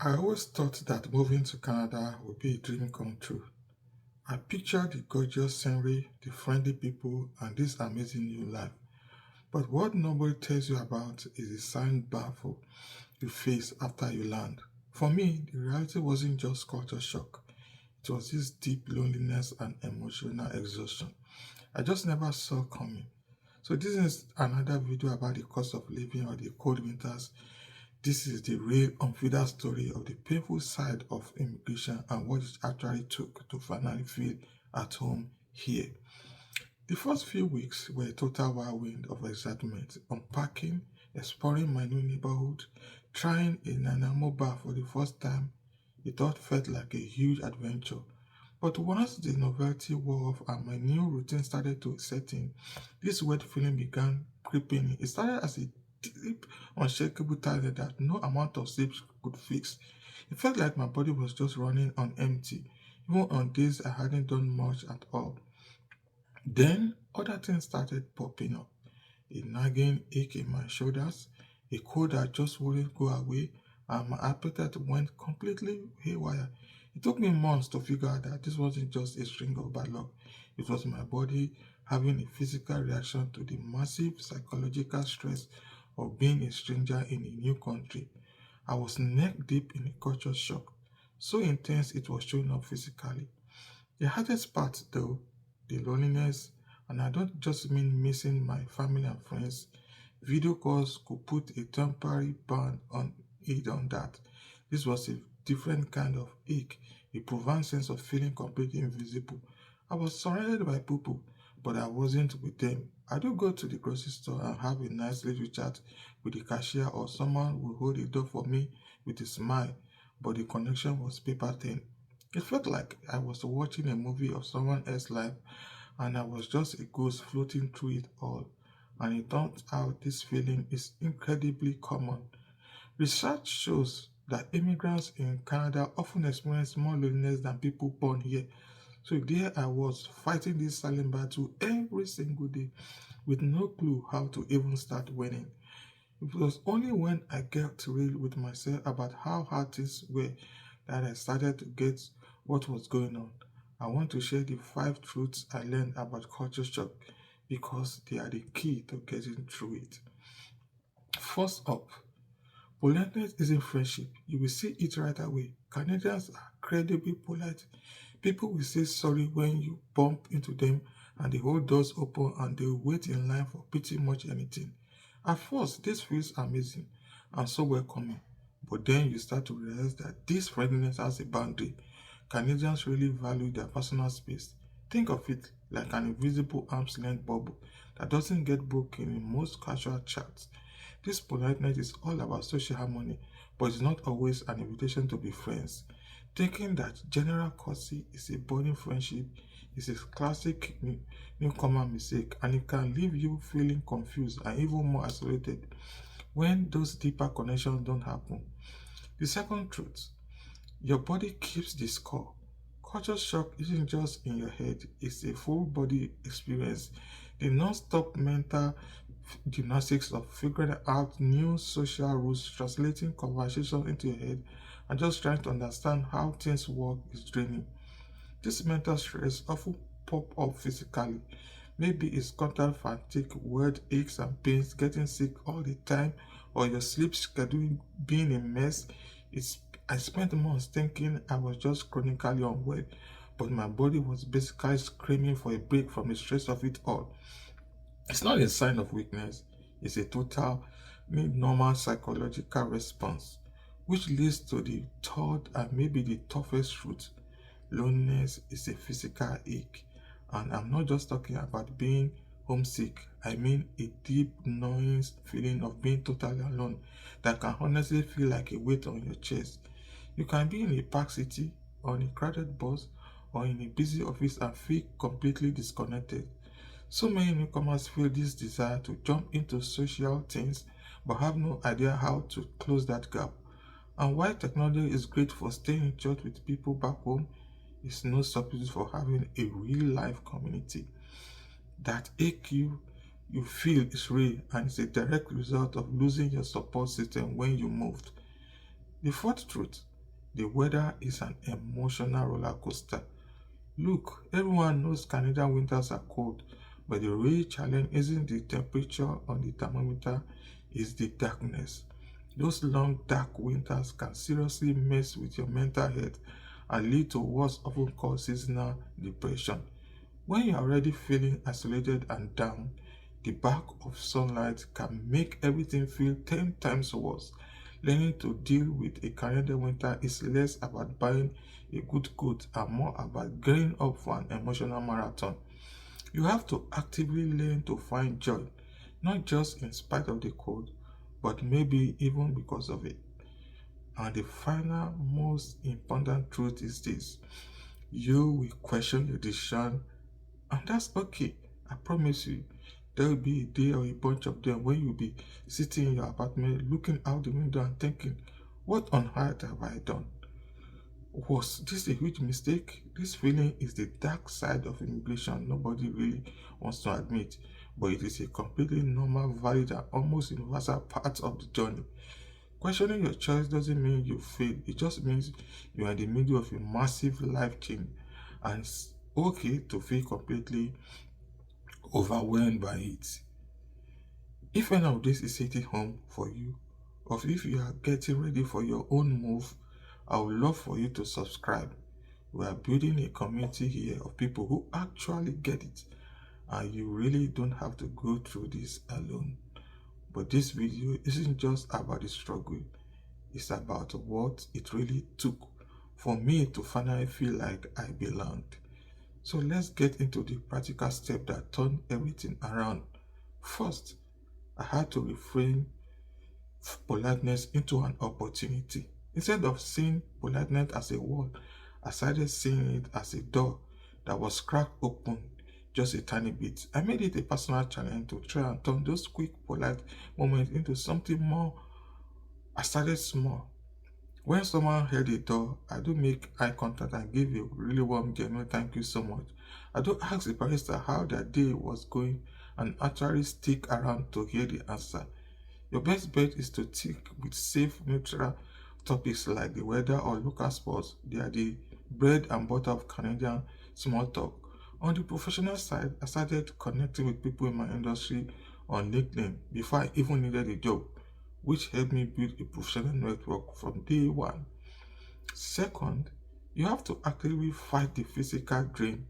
I always thought that moving to Canada would be a dream come true. I pictured the gorgeous scenery, the friendly people, and this amazing new life. But what nobody tells you about is the silent baffle you face after you land. For me, the reality wasn't just culture shock. It was this deep loneliness and emotional exhaustion I just never saw coming. So this is another video about the cost of living or the cold winters. This is the real unfiltered story of the painful side of immigration and what it actually took to finally feel at home here. The first few weeks were a total whirlwind of excitement, unpacking, exploring my new neighborhood, trying a Nanaimo bar for the first time. It all felt like a huge adventure. But once the novelty wore off and my new routine started to set in, this weird feeling began creeping in. It started as a deep, unshakable tiredness that no amount of sleep could fix. It felt like my body was just running on empty, even on days I hadn't done much at all. Then other things started popping up. A nagging ache in my shoulders, a cold that just wouldn't go away, and my appetite went completely haywire. It took me months to figure out that this wasn't just a string of bad luck. It was my body having a physical reaction to the massive psychological stress of being a stranger in a new country. I was neck deep in a culture shock, so intense it was showing up physically. The hardest part, though, the loneliness, and I don't just mean missing my family and friends. Video calls could put a temporary ban on that. This was a different kind of ache, a profound sense of feeling completely invisible. I was surrounded by people, but I wasn't with them. I do go to the grocery store and have a nice little chat with the cashier or someone will hold the door for me with a smile, but the connection was paper thin. It felt like I was watching a movie of someone else's life and I was just a ghost floating through it all. And it turns out this feeling is incredibly common. Research shows that immigrants in Canada often experience more loneliness than people born here. So there I was fighting this silent battle every single day with no clue how to even start winning. It was only when I got real with myself about how hard things were that I started to get what was going on. I want to share the 5 truths I learned about culture shock because they are the key to getting through it. First up, politeness isn't friendship. You will see it right away. Canadians are incredibly polite. People will say sorry when you bump into them and the whole doors open and they will wait in line for pretty much anything. At first, this feels amazing and so welcoming. But then you start to realize that this friendliness has a boundary. Canadians really value their personal space. Think of it like an invisible arm's length bubble that doesn't get broken in most casual chats. This politeness is all about social harmony, but it's not always an invitation to be friends. Thinking that general courtesy is a budding friendship is a classic newcomer mistake, and it can leave you feeling confused and even more isolated when those deeper connections don't happen. The second truth, your body keeps the score. Culture shock isn't just in your head, it's a full body experience. The non-stop mental gymnastics of figuring out new social rules, translating conversation into your head, and just trying to understand how things work is draining. This mental stress often pop up physically. Maybe it's constant fatigue, word aches and pains, getting sick all the time, or your sleep schedule being a mess. It's I spent months thinking I was just chronically unwell, but my body was basically screaming for a break from the stress of it all. It's not a sign of weakness, it's a total normal psychological response, which leads to the third and maybe the toughest truth. Loneliness is a physical ache, and I'm not just talking about being homesick. I mean a deep, gnawing feeling of being totally alone that can honestly feel like a weight on your chest. You can be in a packed city, on a crowded bus, or in a busy office and feel completely disconnected. So many newcomers feel this desire to jump into social things but have no idea how to close that gap. And while technology is great for staying in touch with people back home, it's no substitute for having a real life community. That ache you feel is real and it's a direct result of losing your support system when you moved. The fourth truth, The weather is an emotional roller coaster. Look, everyone knows Canadian winters are cold, but the real challenge isn't the temperature on the thermometer, it's the darkness. Those long, dark winters can seriously mess with your mental health and lead to what's often called seasonal depression. When you're already feeling isolated and down, the back of sunlight can make everything feel 10 times worse. Learning to deal with a Canadian winter is less about buying a good coat and more about gearing up for an emotional marathon. You have to actively learn to find joy, not just in spite of the cold, but maybe even because of it. And the final, most important truth is this: you will question your decision, and that's okay. I promise you, there will be a day or a bunch of them when you'll be sitting in your apartment looking out the window and thinking, what on earth have I done? Was this a huge mistake? This feeling is the dark side of immigration nobody really wants to admit, but it is a completely normal, valid, and almost universal part of the journey. Questioning your choice doesn't mean you failed, it just means you are in the middle of a massive life change, and it's okay to feel completely overwhelmed by it. If any of this is hitting home for you, or if you are getting ready for your own move, I would love for you to subscribe. We are building a community here of people who actually get it, and you really don't have to go through this alone. But this video isn't just about the struggle, it's about what it really took for me to finally feel like I belonged. So let's get into the practical step that turned everything around. First, I had to reframe politeness into an opportunity. Instead of seeing politeness as a wall, I started seeing it as a door that was cracked open just a tiny bit. I made it a personal challenge to try and turn those quick, polite moments into something more. I started small. When someone held the door, I do make eye contact and give a really warm, genuine thank you so much. I do ask the barista how their day was going and actually stick around to hear the answer. Your best bet is to stick with safe, neutral topics like the weather or local sports. They are the bread and butter of Canadian small talk. On the professional side, I started connecting with people in my industry on LinkedIn before I even needed a job, which helped me build a professional network from day one. Second, you have to actively fight the physical drain.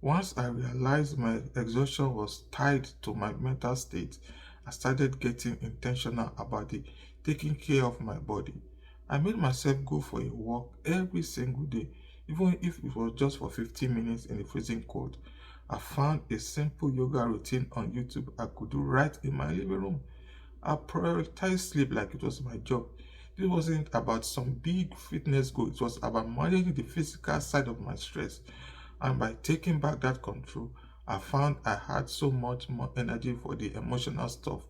Once I realized my exhaustion was tied to my mental state, I started getting intentional about the taking care of my body. I made myself go for a walk every single day, even if it was just for 15 minutes in the freezing cold. I found a simple yoga routine on YouTube I could do right in my living room. I prioritized sleep like it was my job. This wasn't about some big fitness goal, it was about managing the physical side of my stress. And by taking back that control, I found I had so much more energy for the emotional stuff.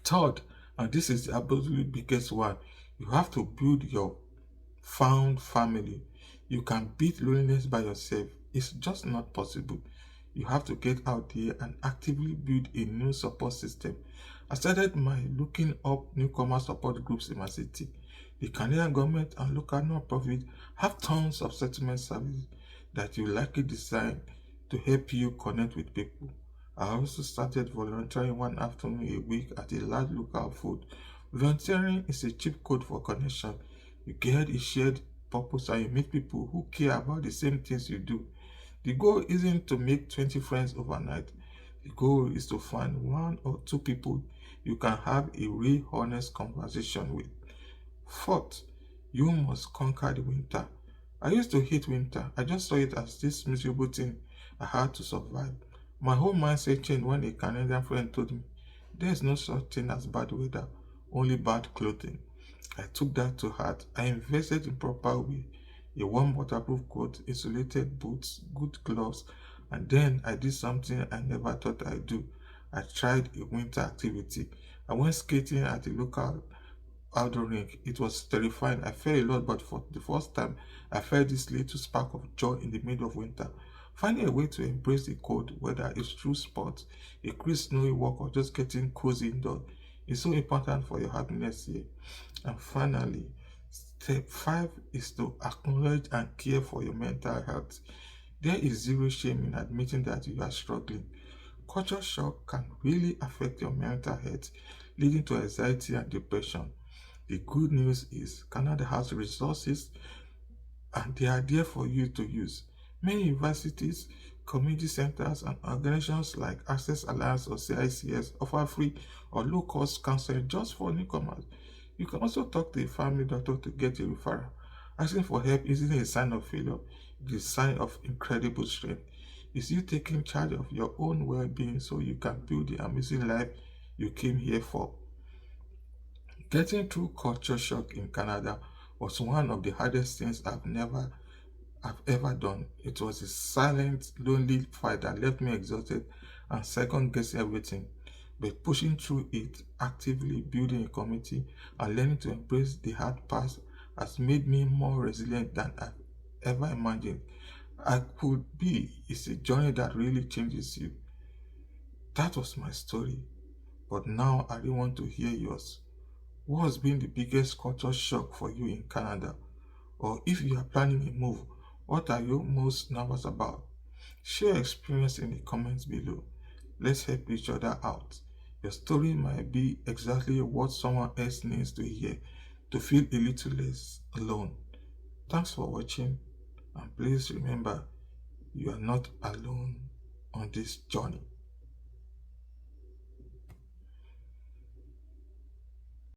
Third, and this is the absolutely biggest one, you have to build your found family. You can beat loneliness by yourself. It's just not possible. You have to get out there and actively build a new support system. I started my looking up newcomer support groups in my city. The Canadian government and local non-profit have tons of settlement services that you likely design to help you connect with people. I also started volunteering one afternoon a week at a large local food. Volunteering is a cheap code for connection. You get a shared purpose and you meet people who care about the same things you do. The goal isn't to make 20 friends overnight. The goal is to find one or two people you can have a real honest conversation with. Fourth, you must conquer the winter. I used to hate winter. I just saw it as this miserable thing I had to survive. My whole mindset changed when a Canadian friend told me, there is no such thing as bad weather, only bad clothing. I took that to heart. I invested in proper way, a warm waterproof coat, insulated boots, good gloves, and then I did something I never thought I'd do. I tried a winter activity. I went skating at the local outdoor rink. It was terrifying. I fell a lot, but for the first time, I felt this little spark of joy in the middle of winter. Finding a way to embrace the cold, whether it's through sports, a crisp snowy walk, or just getting cozy indoors, is so important for your happiness here. And finally, Step 5 is to acknowledge and care for your mental health. There is zero shame in admitting that you are struggling. Culture shock can really affect your mental health, leading to anxiety and depression. The good news is Canada has resources and they are there for you to use. Many universities, community centers, and organizations like Access Alliance or CICS offer free or low cost counseling just for newcomers. You can also talk to a family doctor to get a referral. Asking for help isn't a sign of failure, it is a sign of incredible strength. It's you taking charge of your own well being so you can build the amazing life you came here for. Getting through culture shock in Canada was one of the hardest things I've ever done. It was a silent, lonely fight that left me exhausted and second guessing everything. But pushing through it, actively building a community, and learning to embrace the hard parts has made me more resilient than I've ever imagined I could be. It's a journey that really changes you. That was my story, but now I really want to hear yours. What has been the biggest culture shock for you in Canada? Or if you are planning a move, what are you most nervous about? Share your experience in the comments below. Let's help each other out. Your story might be exactly what someone else needs to hear to feel a little less alone. Thanks for watching, and please remember you are not alone on this journey.